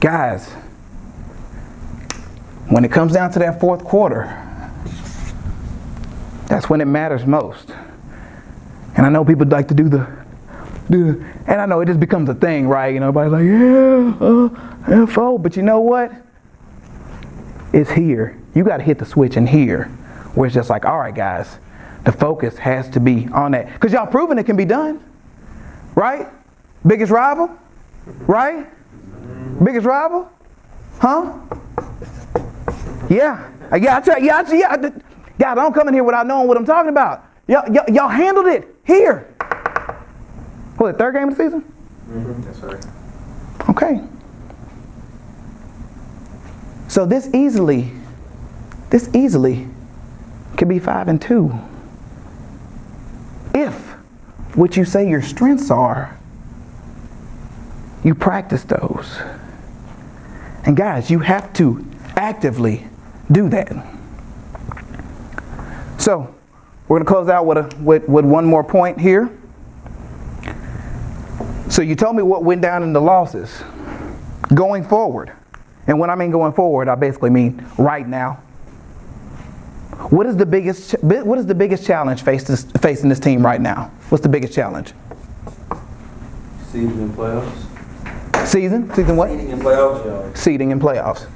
Guys, when it comes down to that fourth quarter, that's when it matters most. And I know people like to do and I know it just becomes a thing, right? You know, everybody's like, FO, but you know what? It's here. You got to hit the switch in here, where it's just like, all right, guys, the focus has to be on that. Because y'all proven it can be done, right? Biggest rival, right? Biggest rival, huh? Yeah. I tell you, guys, don't come in here without knowing what I'm talking about. Y'all handled it here. What, third game of the season? Mm-hmm. That's right. Okay. So this easily could be 5-2. If what you say your strengths are, you practice those. And guys, you have to actively do that. So we're going to close out with one more point here. So you told me what went down in the losses. Going forward. And when I mean going forward, I basically mean right now. What is the biggest challenge facing this team right now? What's the biggest challenge? Seeding and playoffs. Season what? Seeding and playoffs, y'all. Seeding and playoffs.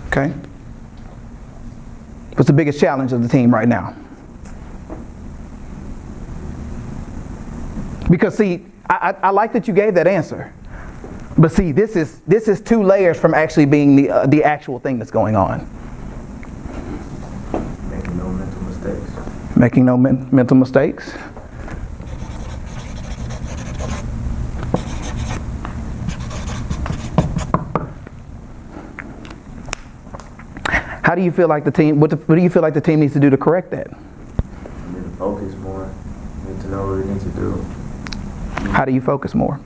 Okay. What's the biggest challenge of the team right now? Because see, I like that you gave that answer. But see, this is two layers from actually being the actual thing that's going on. Making no mental mistakes. Making no mental mistakes. How do you feel like the team? What do you feel like the team needs to do to correct that? We need to focus more. We need to know what we need to do. How do you focus more?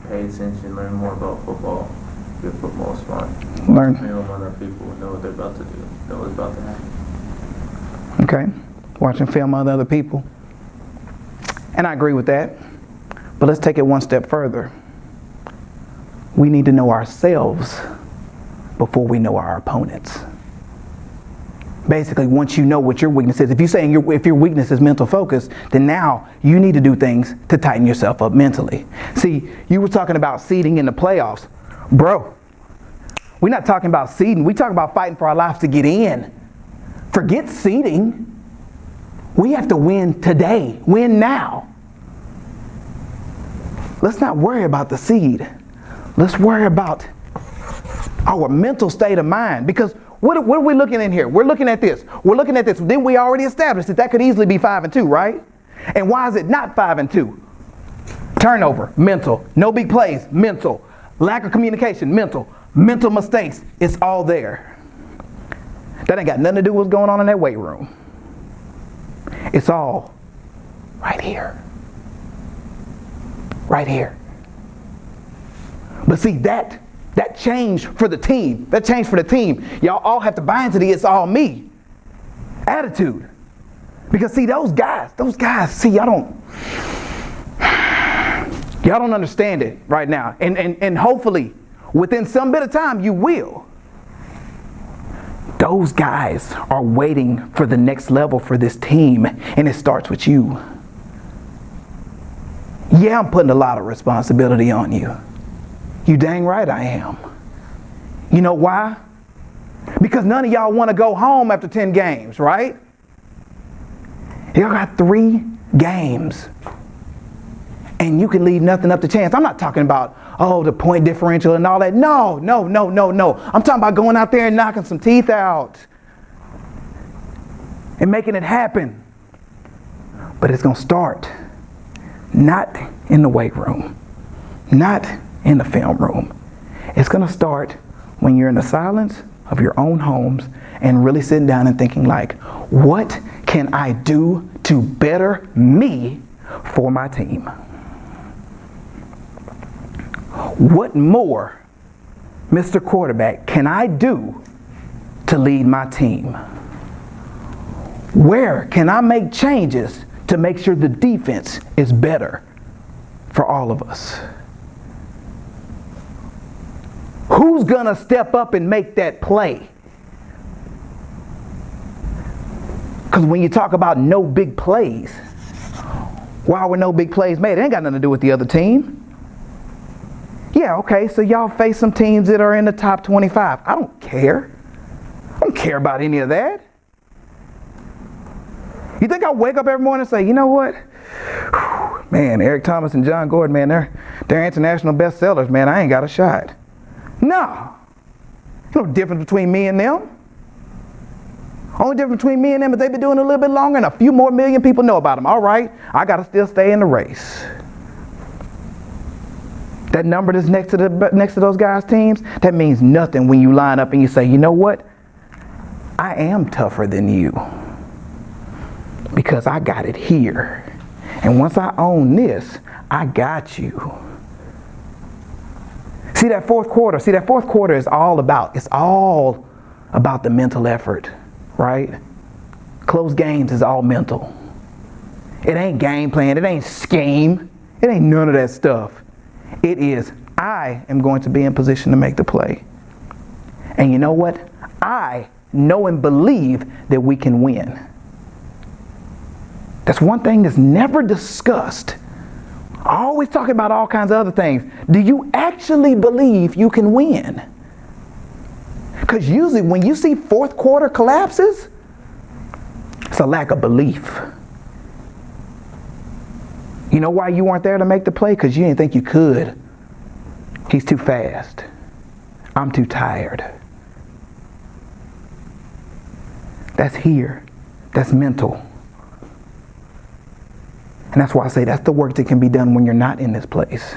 Pay attention, learn more about football. Get football smart. Learn. Film on other people, know what they're about to do, know what's about to happen. Okay. Watching film on other people. And I agree with that. But let's take it one step further. We need to know ourselves before we know our opponents. Basically, once you know what your weakness is, if your weakness is mental focus, then now you need to do things to tighten yourself up mentally. See, you were talking about seeding in the playoffs. Bro, we're not talking about seeding. We're talking about fighting for our lives to get in. Forget seeding. We have to win today. Win now. Let's not worry about the seed. Let's worry about our mental state of mind. Because what are we looking in here? We're looking at this. Then we already established that could easily be 5-2, right? And why is it not 5-2? Turnover, mental. No big plays, mental. Lack of communication, mental. Mental mistakes, it's all there. That ain't got nothing to do with what's going on in that weight room. It's all right here. Right here. But see, that change for the team. That change for the team. Y'all all have to buy into the it's all me attitude. Because see, those guys, see, y'all don't understand it right now. And hopefully, within some bit of time, you will. Those guys are waiting for the next level for this team, and it starts with you. Yeah, I'm putting a lot of responsibility on you. You dang right I am. You know why? Because none of y'all want to go home after 10 games, right? Y'all got 3 games. And you can leave nothing up to chance. I'm not talking about, the point differential and all that. No. I'm talking about going out there and knocking some teeth out. And making it happen. But it's going to start not in the weight room. Not in the film room. It's going to start when you're in the silence of your own homes and really sitting down and thinking like, what can I do to better me for my team? What more, Mr. Quarterback, can I do to lead my team? Where can I make changes to make sure the defense is better for all of us. Who's going to step up and make that play? Because when you talk about no big plays, why were no big plays made? It ain't got nothing to do with the other team. Yeah, okay, so y'all face some teams that are in the top 25. I don't care. I don't care about any of that. You think I'll wake up every morning and say, you know what? Whew, man, Eric Thomas and John Gordon, man, they're international bestsellers, man. I ain't got a shot. No. There's no difference between me and them. Only difference between me and them is they've been doing it a little bit longer and a few more million people know about them. All right, I got to still stay in the race. That number that's next to those guys' teams, that means nothing when you line up and you say, you know what? I am tougher than you because I got it here. And once I own this, I got you. See that fourth quarter is all about the mental effort, right? Close games is all mental. It ain't game plan, it ain't scheme, it ain't none of that stuff. It is, I am going to be in position to make the play. And you know what? I know and believe that we can win. That's one thing that's never discussed. Always talking about all kinds of other things. Do you actually believe you can win? Because usually when you see fourth quarter collapses, it's a lack of belief. You know why you weren't there to make the play? Because you didn't think you could. He's too fast. I'm too tired. That's here. That's mental. And that's why I say that's the work that can be done when you're not in this place.